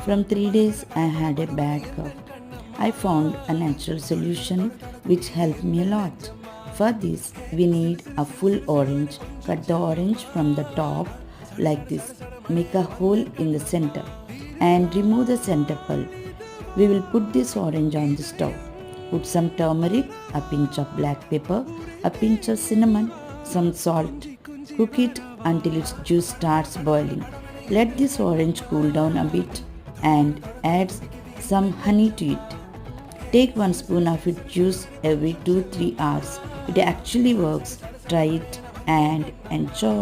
From 3 days, I had a bad cough. I found a natural solution which helped me a lot. For this, we need a full orange. Cut the orange from the top like this. Make a hole in the center and remove the center pulp. We will put this orange on the stove. Put some turmeric, a pinch of black pepper, a pinch of cinnamon, some salt. Cook it until its juice starts boiling. Let this orange cool down a bit and add some honey to it. Take 1 spoon of its juice every 2-3 hours. It actually works. Try it and enjoy.